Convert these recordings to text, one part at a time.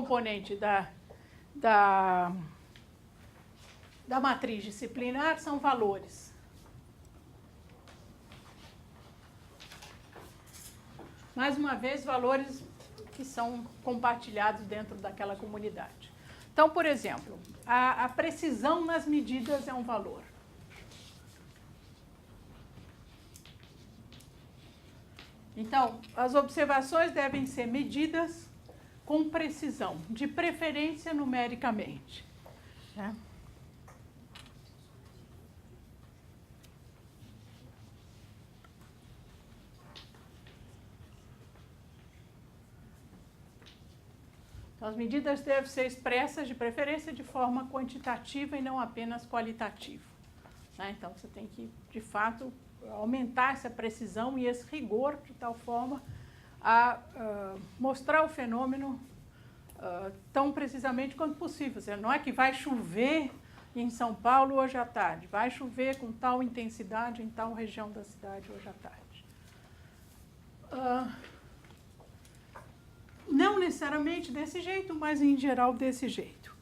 componente da matriz disciplinar são valores. Mais uma vez, valores que são compartilhados dentro daquela comunidade. Então, por exemplo, a precisão nas medidas é um valor. Então, as observações devem ser medidas com precisão, de preferência numericamente, né? Então, as medidas devem ser expressas, de preferência, de forma quantitativa e não apenas qualitativa, né? Então, você tem que, de fato, aumentar essa precisão e esse rigor de tal forma a mostrar o fenômeno tão precisamente quanto possível. Seja, não é que vai chover em São Paulo hoje à tarde, vai chover com tal intensidade em tal região da cidade hoje à tarde. Não necessariamente desse jeito, mas em geral desse jeito.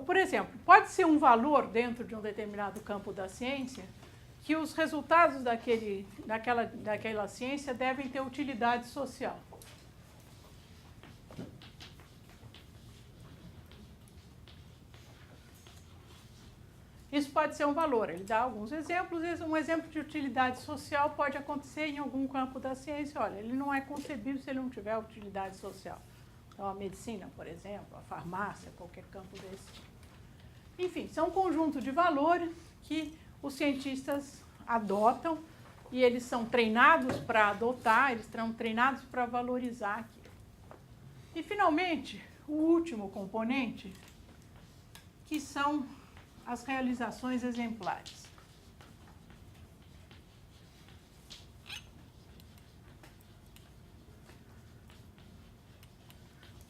Por exemplo, pode ser um valor dentro de um determinado campo da ciência que os resultados daquela ciência devem ter utilidade social. Isso pode ser um valor. Ele dá alguns exemplos. Um exemplo de utilidade social pode acontecer em algum campo da ciência. Olha, ele não é concebível se ele não tiver utilidade social. Então, a medicina, por exemplo, a farmácia, qualquer campo desse tipo. Enfim, são um conjunto de valores que os cientistas adotam e eles são treinados para adotar, eles são treinados para valorizar aquilo. E, finalmente, o último componente, que são as realizações exemplares.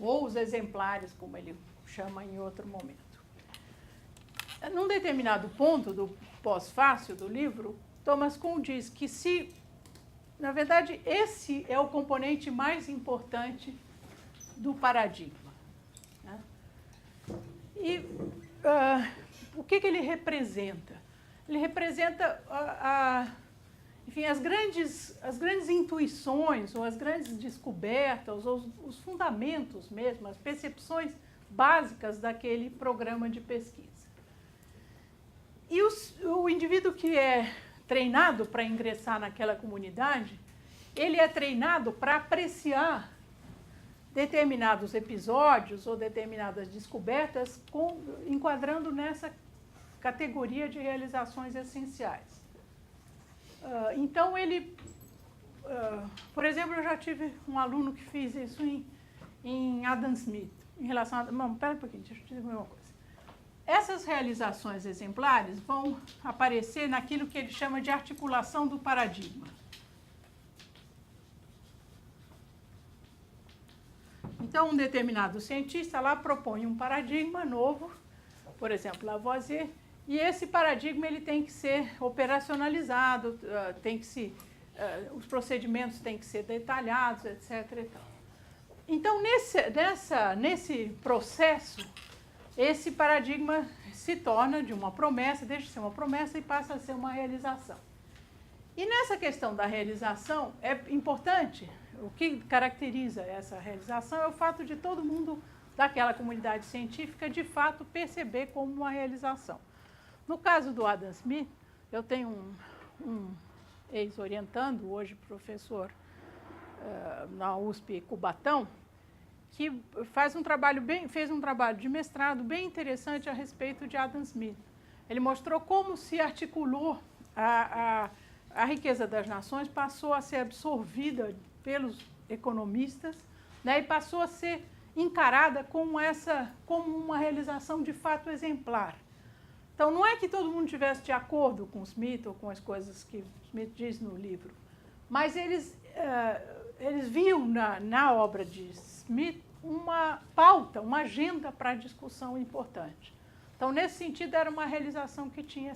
Ou os exemplares, como ele chama em outro momento. Num determinado ponto do pós-fácil do livro, Thomas Kuhn diz que na verdade, esse é o componente mais importante do paradigma, né? E o que ele representa? Ele representa enfim, as grandes intuições, ou as grandes descobertas, ou os fundamentos mesmo, as percepções básicas daquele programa de pesquisa. E o indivíduo que é treinado para ingressar naquela comunidade, ele é treinado para apreciar determinados episódios ou determinadas descobertas enquadrando nessa categoria de realizações essenciais. Então, por exemplo, eu já tive um aluno que fez isso em Adam Smith, em relação a... Não, espera um pouquinho, deixa eu te dizer uma coisa. Essas realizações exemplares vão aparecer naquilo que ele chama de articulação do paradigma. Então, um determinado cientista lá propõe um paradigma novo, por exemplo, Lavoisier, e esse paradigma ele tem que ser operacionalizado, os procedimentos têm que ser detalhados, etc. E tal. Então, nesse processo, esse paradigma se torna de uma promessa, deixa de ser uma promessa e passa a ser uma realização. E nessa questão da realização, é importante, o que caracteriza essa realização é o fato de todo mundo daquela comunidade científica, de fato, perceber como uma realização. No caso do Adam Smith, eu tenho um ex-orientando, hoje professor na USP Cubatão, que fez um trabalho de mestrado bem interessante a respeito de Adam Smith. Ele mostrou como se articulou a riqueza das nações, passou a ser absorvida pelos economistas, né, e passou a ser encarada como uma realização de fato exemplar. Então, não é que todo mundo estivesse de acordo com Smith ou com as coisas que Smith diz no livro, mas eles viam na obra de Smith uma pauta, uma agenda para discussão importante. Então, nesse sentido, era uma realização que tinha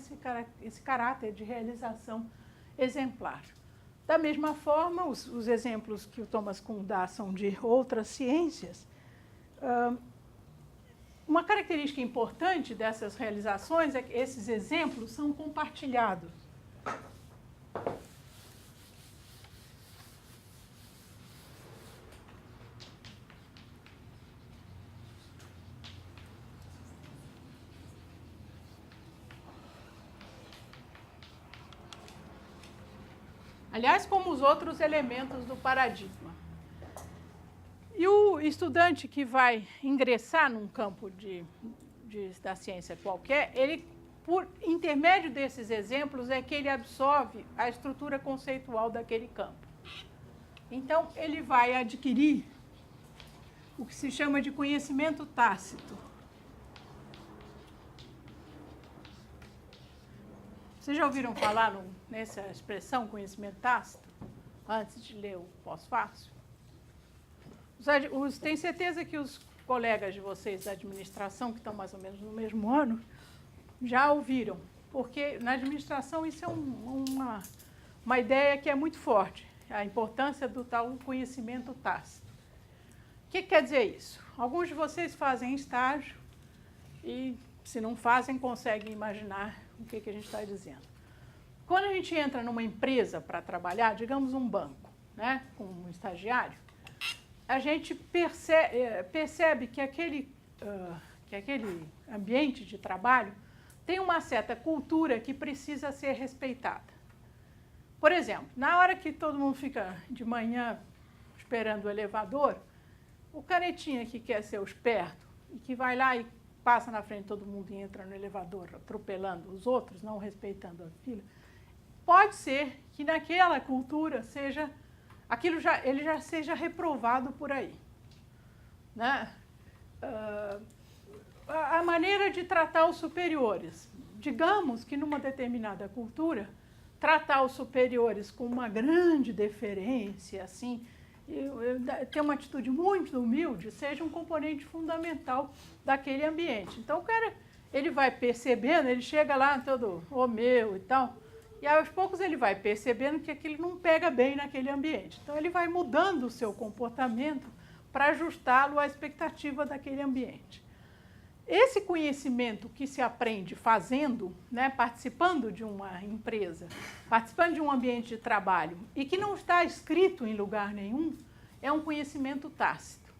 esse caráter de realização exemplar. Da mesma forma, os exemplos que o Thomas Kuhn dá são de outras ciências. Uma característica importante dessas realizações é que esses exemplos são compartilhados. Aliás, como os outros elementos do paradigma. E o estudante que vai ingressar num campo da ciência qualquer, ele, por intermédio desses exemplos, é que ele absorve a estrutura conceitual daquele campo. Então, ele vai adquirir o que se chama de conhecimento tácito. Vocês já ouviram falar nessa expressão, conhecimento tácito, antes de ler o pós-fácil? Tenho certeza que os colegas de vocês da administração, que estão mais ou menos no mesmo ano, já ouviram, porque na administração isso é uma ideia que é muito forte, a importância do tal conhecimento tácito. O que quer dizer isso? Alguns de vocês fazem estágio e, se não fazem, conseguem imaginar o que a gente está dizendo. Quando a gente entra numa empresa para trabalhar, digamos um banco, né, com um estagiário, a gente percebe que aquele ambiente de trabalho tem uma certa cultura que precisa ser respeitada. Por exemplo, na hora que todo mundo fica de manhã esperando o elevador, o caretinha que quer ser o esperto e que vai lá e passa na frente de todo mundo e entra no elevador atropelando os outros, não respeitando a fila, pode ser que naquela cultura ele já seja reprovado por aí. Né? A maneira de tratar os superiores. Digamos que numa determinada cultura, tratar os superiores com uma grande deferência, assim, ter uma atitude muito humilde, seja um componente fundamental daquele ambiente. Então, o cara, ele vai percebendo, ele chega lá todo, meu e tal, e aos poucos ele vai percebendo que aquilo não pega bem naquele ambiente. Então, ele vai mudando o seu comportamento para ajustá-lo à expectativa daquele ambiente. Esse conhecimento que se aprende fazendo, né, participando de uma empresa, participando de um ambiente de trabalho e que não está escrito em lugar nenhum, é um conhecimento tácito.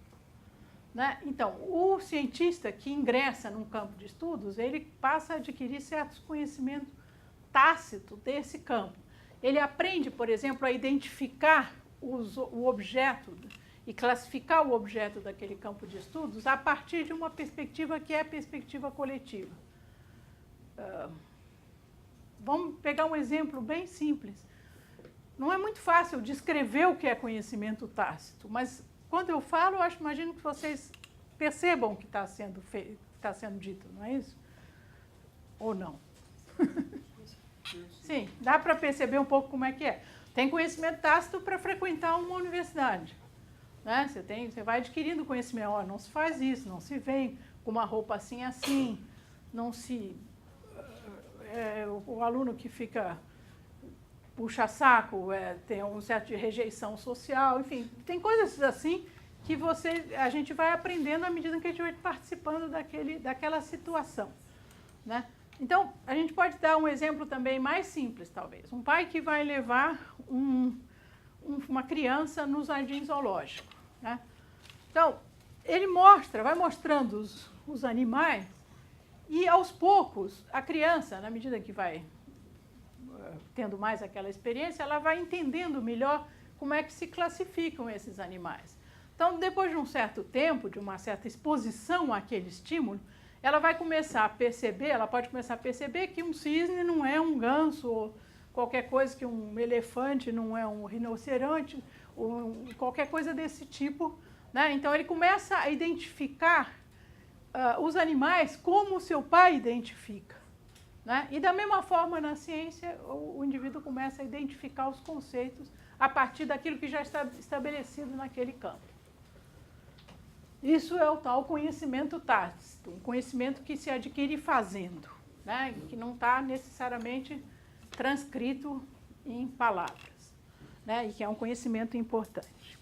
Né? Então, o cientista que ingressa num campo de estudos, ele passa a adquirir certos conhecimentos tácitos desse campo. Ele aprende, por exemplo, a identificar o objeto e classificar o objeto daquele campo de estudos a partir de uma perspectiva que é a perspectiva coletiva. Vamos pegar um exemplo bem simples. Não é muito fácil descrever o que é conhecimento tácito, mas quando eu falo, imagino que vocês percebam o que está sendo dito, não é isso? Ou não? Sim, dá para perceber um pouco como é que é. Tem conhecimento tácito para frequentar uma universidade. Né? Você vai adquirindo conhecimento, não se faz isso, não se vem com uma roupa assim, não se... o aluno que fica puxa saco, tem um certo de rejeição social, enfim, tem coisas assim que a gente vai aprendendo à medida que a gente vai participando daquela situação. Né? Então, a gente pode dar um exemplo também mais simples, talvez. Um pai que vai levar uma criança no jardim zoológico. Né? Então, ele vai mostrando os animais e, aos poucos, a criança, na medida que vai tendo mais aquela experiência, ela vai entendendo melhor como é que se classificam esses animais. Então, depois de um certo tempo, de uma certa exposição àquele estímulo, ela pode começar a perceber que um cisne não é um ganso, ou qualquer coisa, que um elefante não é um rinoceronte, ou qualquer coisa desse tipo. Né? Então, ele começa a identificar os animais como o seu pai identifica. Né? E, da mesma forma, na ciência, o indivíduo começa a identificar os conceitos a partir daquilo que já está estabelecido naquele campo. Isso é o tal conhecimento tácito, um conhecimento que se adquire fazendo, né? Que não está necessariamente transcrito em palavras. né, e que é um conhecimento importante.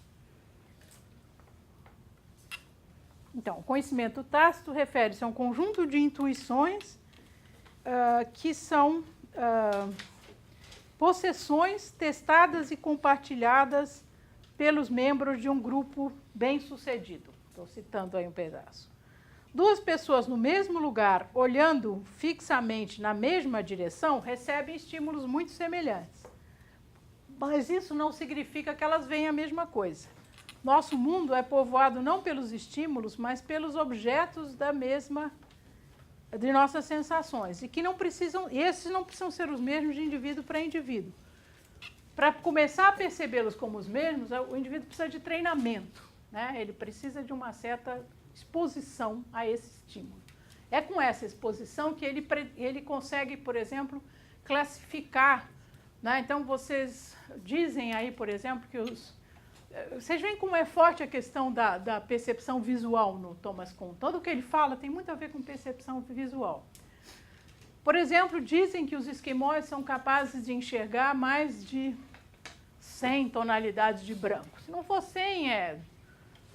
Então, o conhecimento tácito refere-se a um conjunto de intuições que são possessões testadas e compartilhadas pelos membros de um grupo bem-sucedido. Estou citando aí um pedaço. Duas pessoas no mesmo lugar, olhando fixamente na mesma direção, recebem estímulos muito semelhantes. Mas isso não significa que elas veem a mesma coisa. Nosso mundo é povoado não pelos estímulos, mas pelos objetos de nossas sensações. E que não precisam, esses não precisam ser os mesmos de indivíduo para indivíduo. Para começar a percebê-los como os mesmos, o indivíduo precisa de treinamento, né? Ele precisa de uma certa exposição a esse estímulo. É com essa exposição que ele consegue, por exemplo, classificar, né? Então, vocês dizem aí, por exemplo, que vocês veem como é forte a questão da percepção visual no Thomas Kuhn. Tudo o que ele fala tem muito a ver com percepção visual. Por exemplo, dizem que os esquimós são capazes de enxergar mais de 100 tonalidades de branco. Se não for 100, é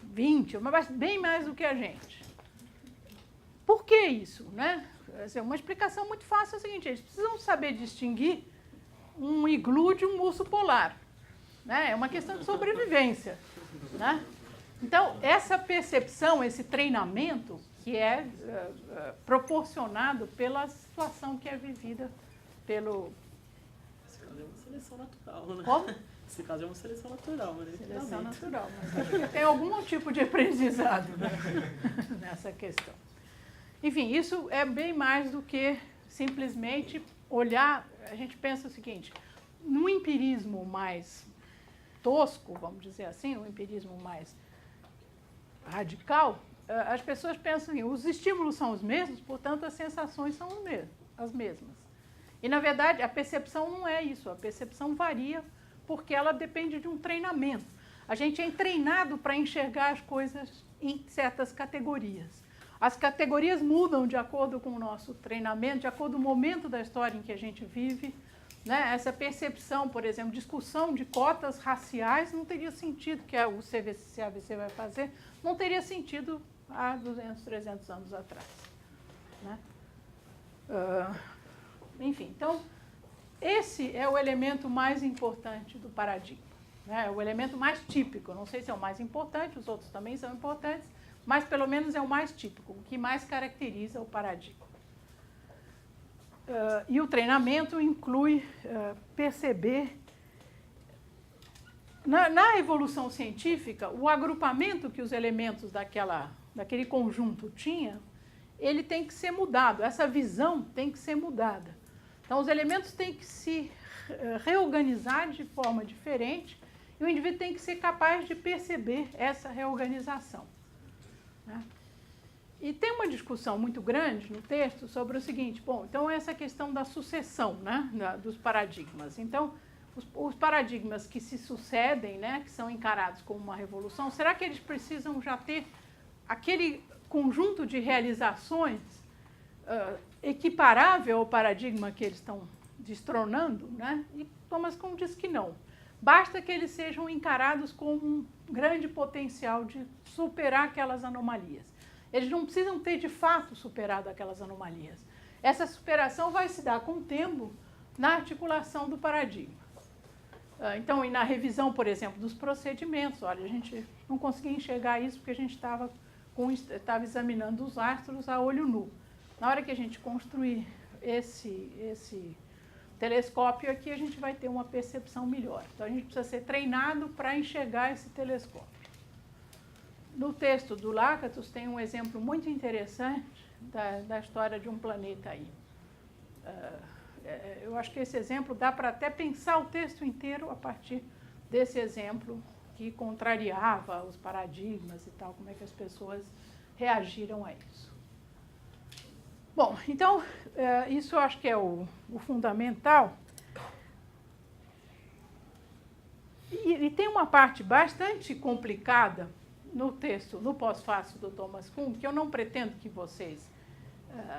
20, mas bem mais do que a gente. Por que isso, né? Uma explicação muito fácil é a seguinte: eles precisam saber distinguir um iglu de um urso polar. Né? É uma questão de sobrevivência. Né? Então, essa percepção, esse treinamento, que é proporcionado pela situação que é vivida pelo... Esse caso é uma seleção natural, né? Como? Esse caso é uma seleção natural, né? Seleção natural, mas tem algum tipo de aprendizado, né? Nessa questão. Enfim, isso é bem mais do que simplesmente olhar. A gente pensa o seguinte: no empirismo mais tosco, vamos dizer assim, no empirismo mais radical, as pessoas pensam assim: os estímulos são os mesmos, portanto as sensações são as mesmas. E, na verdade, a percepção não é isso. A percepção varia porque ela depende de um treinamento. A gente é treinado para enxergar as coisas em certas categorias. As categorias mudam de acordo com o nosso treinamento, de acordo com o momento da história em que a gente vive. Né? Essa percepção, por exemplo, discussão de cotas raciais não teria sentido, que o CAVC vai fazer, não teria sentido há 200, 300 anos atrás. Né? Enfim, então, esse é o elemento mais importante do paradigma. Né? É o elemento mais típico. Não sei se é o mais importante, os outros também são importantes, mas pelo menos é o mais típico, o que mais caracteriza o paradigma. E o treinamento inclui perceber... Na evolução científica, o agrupamento que os elementos daquele conjunto tinha, ele tem que ser mudado, essa visão tem que ser mudada. Então, os elementos têm que se reorganizar de forma diferente e o indivíduo tem que ser capaz de perceber essa reorganização. Né? E tem uma discussão muito grande no texto sobre o seguinte: bom, então essa questão da sucessão, né, dos paradigmas. Então, os paradigmas que se sucedem, né, que são encarados como uma revolução, será que eles precisam já ter aquele conjunto de realizações equiparável ao paradigma que eles estão destronando? Né? E Thomas Kuhn diz que não. Basta que eles sejam encarados com um grande potencial de superar aquelas anomalias. Eles não precisam ter, de fato, superado aquelas anomalias. Essa superação vai se dar com o tempo na articulação do paradigma. Então, e na revisão, por exemplo, dos procedimentos. Olha, a gente não conseguia enxergar isso porque a gente estava examinando os astros a olho nu. Na hora que a gente construir esse telescópio aqui, a gente vai ter uma percepção melhor. Então, a gente precisa ser treinado para enxergar esse telescópio. No texto do Lakatos tem um exemplo muito interessante da história de um planeta aí. Eu acho que esse exemplo dá para até pensar o texto inteiro a partir desse exemplo que contrariava os paradigmas e tal, como é que as pessoas reagiram a isso. Bom, então, isso eu acho que é o fundamental. E tem uma parte bastante complicada no texto, no pós-fácil do Thomas Kuhn, que eu não pretendo que vocês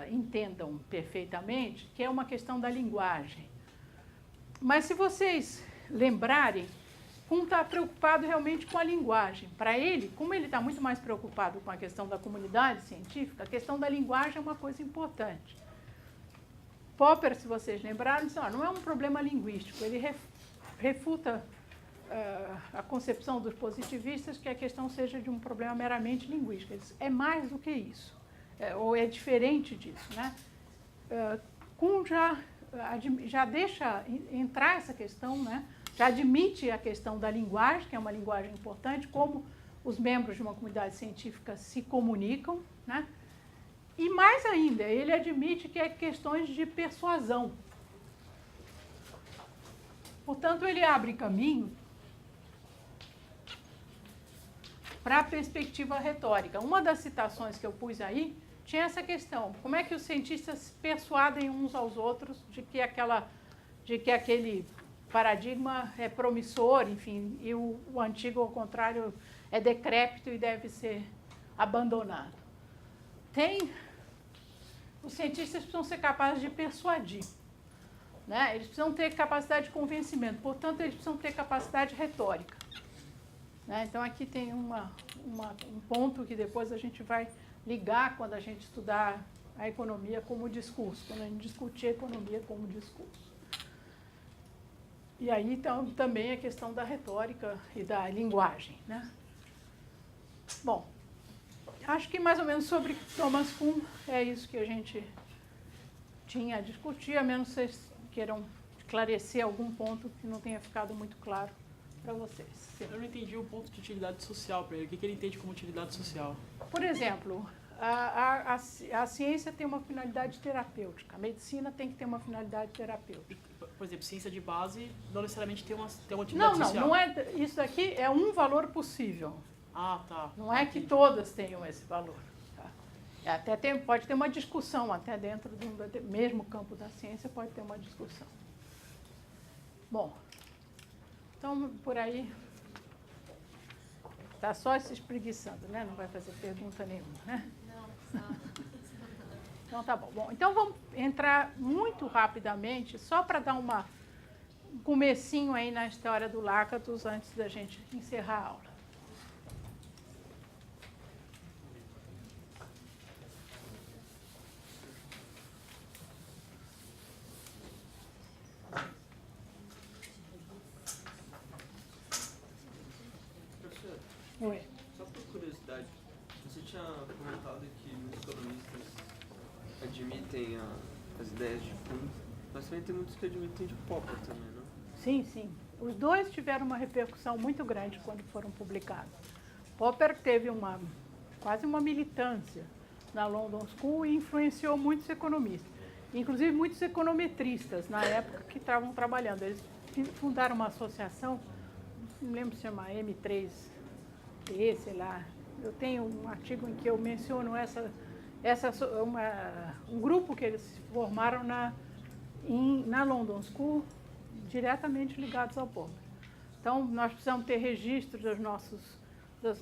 entendam perfeitamente, que é uma questão da linguagem. Mas se vocês lembrarem, Kuhn está preocupado realmente com a linguagem. Para ele, como ele está muito mais preocupado com a questão da comunidade científica, a questão da linguagem é uma coisa importante. Popper, se vocês lembrarem, disse, não é um problema linguístico, ele refuta a concepção dos positivistas que a questão seja de um problema meramente linguístico. Ele diz, é mais do que isso, ou é diferente disso, né? Kuhn já deixa entrar essa questão, né? Já admite a questão da linguagem, que é uma linguagem importante, como os membros de uma comunidade científica se comunicam, né? E mais ainda, ele admite que é questões de persuasão. Portanto, ele abre caminho para a perspectiva retórica. Uma das citações que eu pus aí tinha essa questão. Como é que os cientistas persuadem uns aos outros de que aquele paradigma é promissor, enfim, e o antigo, ao contrário, é decrépito e deve ser abandonado. Os cientistas precisam ser capazes de persuadir, né? Eles precisam ter capacidade de convencimento, portanto, eles precisam ter capacidade retórica, né? Então, aqui tem um ponto que depois a gente vai ligar quando a gente estudar a economia como discurso, quando a gente discutir a economia como discurso. E aí, então, também a questão da retórica e da linguagem, né? Bom, acho que mais ou menos sobre Thomas Kuhn é isso que a gente tinha a discutir, a menos que vocês queiram esclarecer algum ponto que não tenha ficado muito claro para vocês. Sim. Eu não entendi o ponto de utilidade social para ele. O que ele entende como utilidade social? Por exemplo, a ciência tem uma finalidade terapêutica, a medicina tem que ter uma finalidade terapêutica. Por exemplo, ciência de base não necessariamente tem uma utilidade social. Não é. Isso aqui é um valor possível. Ah, tá. Não é que todas tenham esse valor. Tá? Pode ter uma discussão até dentro do mesmo campo da ciência, pode ter uma discussão. Bom, então por aí está só se espreguiçando, né? Não vai fazer pergunta nenhuma, né? Não. Então tá bom. Então vamos entrar muito rapidamente, só para dar um comecinho aí na história do Lakatos antes da gente encerrar a aula. Professor, Oi. só por curiosidade, você tinha comentado que muitos economistas admitem as ideias de Kuhn, mas também tem muitos que admitem de Popper também, não? Sim, sim. Os dois tiveram uma repercussão muito grande quando foram publicados. Popper teve quase uma militância na London School e influenciou muitos economistas, inclusive muitos econometristas na época que estavam trabalhando. Eles fundaram uma associação, não lembro se chama M3E, sei lá. Eu tenho um artigo em que eu menciono um grupo que eles formaram na London School, diretamente ligados ao Popper. Então, nós precisamos ter registro das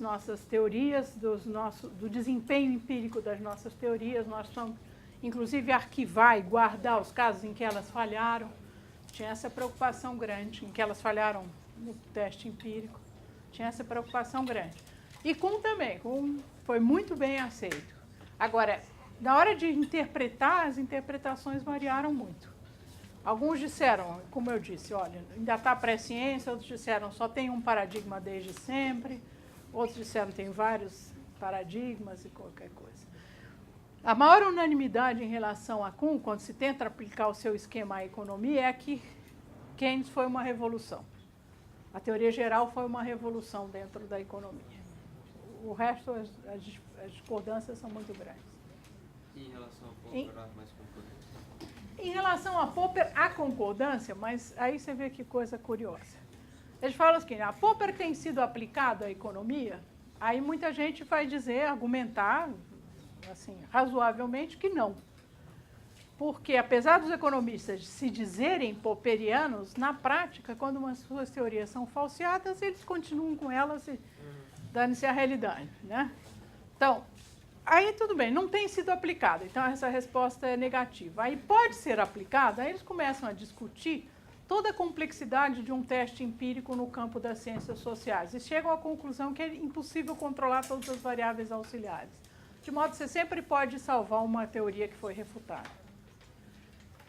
nossas teorias, do desempenho empírico das nossas teorias. Nós precisamos, inclusive, arquivar e guardar os casos em que elas falharam. Tinha essa preocupação grande, em que elas falharam no teste empírico. Tinha essa preocupação grande. E Kuhn também. Kuhn foi muito bem aceito. Agora, na hora de interpretar, as interpretações variaram muito. Alguns disseram, como eu disse, olha, ainda está pré-ciência, outros disseram só tem um paradigma desde sempre, outros disseram tem vários paradigmas e qualquer coisa. A maior unanimidade em relação a Kuhn, quando se tenta aplicar o seu esquema à economia, é que Keynes foi uma revolução. A teoria geral foi uma revolução dentro da economia. O resto, as discordâncias são muito grandes. E em relação a Popper, mais concordância? Em relação a Popper, há concordância, mas aí você vê que coisa curiosa. Eles falam assim, a Popper tem sido aplicado à economia, aí muita gente vai dizer, argumentar, assim, razoavelmente que não. Porque, apesar dos economistas se dizerem popperianos, na prática, quando umas suas teorias são falseadas, eles continuam com elas e dando-se a realidade, né? Então, aí tudo bem, não tem sido aplicado, então essa resposta é negativa. Aí pode ser aplicada, aí eles começam a discutir toda a complexidade de um teste empírico no campo das ciências sociais e chegam à conclusão que é impossível controlar todas as variáveis auxiliares. De modo que você sempre pode salvar uma teoria que foi refutada.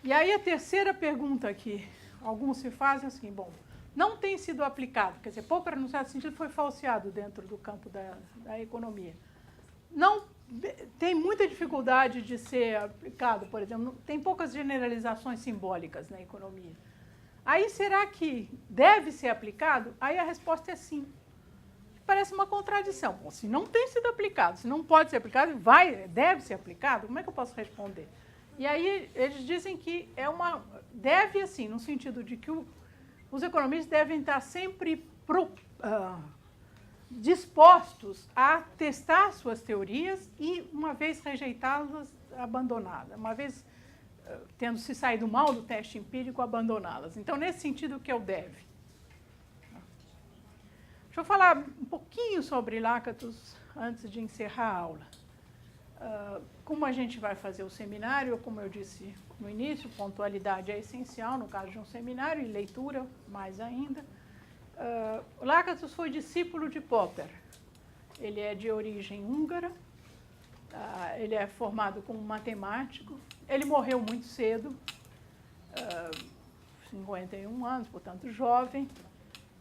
E aí a terceira pergunta que alguns se fazem é assim, bom, não tem sido aplicado, quer dizer, Popper, no certo sentido, foi falseado dentro do campo da economia. Não tem muita dificuldade de ser aplicado, por exemplo, tem poucas generalizações simbólicas na economia. Aí, será que deve ser aplicado? Aí a resposta é sim. Parece uma contradição. Bom, se não tem sido aplicado, se não pode ser aplicado, deve ser aplicado, como é que eu posso responder? E aí eles dizem que deve assim, no sentido de que os economistas devem estar sempre dispostos a testar suas teorias e, uma vez rejeitadas, abandoná-las. Uma vez tendo se saído mal do teste empírico, abandoná-las. Então, nesse sentido, o que é o deve? Deixa eu falar um pouquinho sobre Lakatos antes de encerrar a aula. Como a gente vai fazer o seminário, como eu disse no início, pontualidade é essencial no caso de um seminário, e leitura mais ainda. Lakatos foi discípulo de Popper. Ele é de origem húngara, ele é formado como matemático. Ele morreu muito cedo, 51 anos, portanto jovem.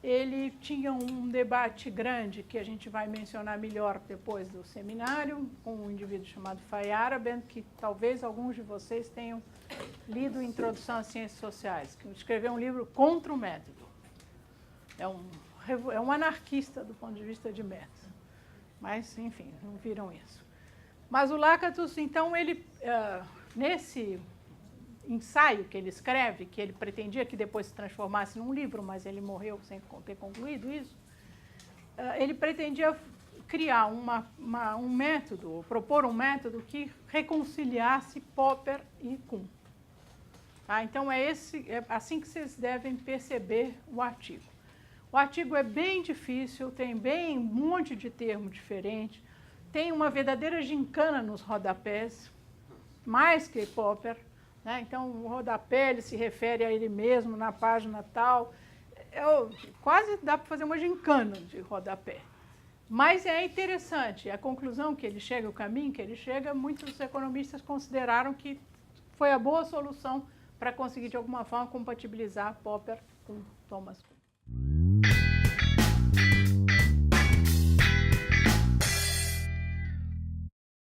Ele tinha um debate grande, que a gente vai mencionar melhor depois do seminário, com um indivíduo chamado Feyerabend, que talvez alguns de vocês tenham lido Introdução às Ciências Sociais, que escreveu um livro contra o método. É um anarquista do ponto de vista de método. Mas, enfim, não viram isso. Mas o Lakatos, então, ele, nesse ensaio que ele escreve, que ele pretendia que depois se transformasse num livro, mas ele morreu sem ter concluído isso, ele pretendia criar um método, propor um método que reconciliasse Popper e Kuhn. Tá? Então, é assim que vocês devem perceber o artigo. O artigo é bem difícil, tem bem um monte de termo diferente, tem uma verdadeira gincana nos rodapés, mais que Popper. Né? Então, o rodapé ele se refere a ele mesmo na página tal. Quase dá para fazer uma gincana de rodapé. Mas é interessante, a conclusão que ele chega, o caminho que ele chega, muitos economistas consideraram que foi a boa solução para conseguir, de alguma forma, compatibilizar Popper com Thomas Kuhn.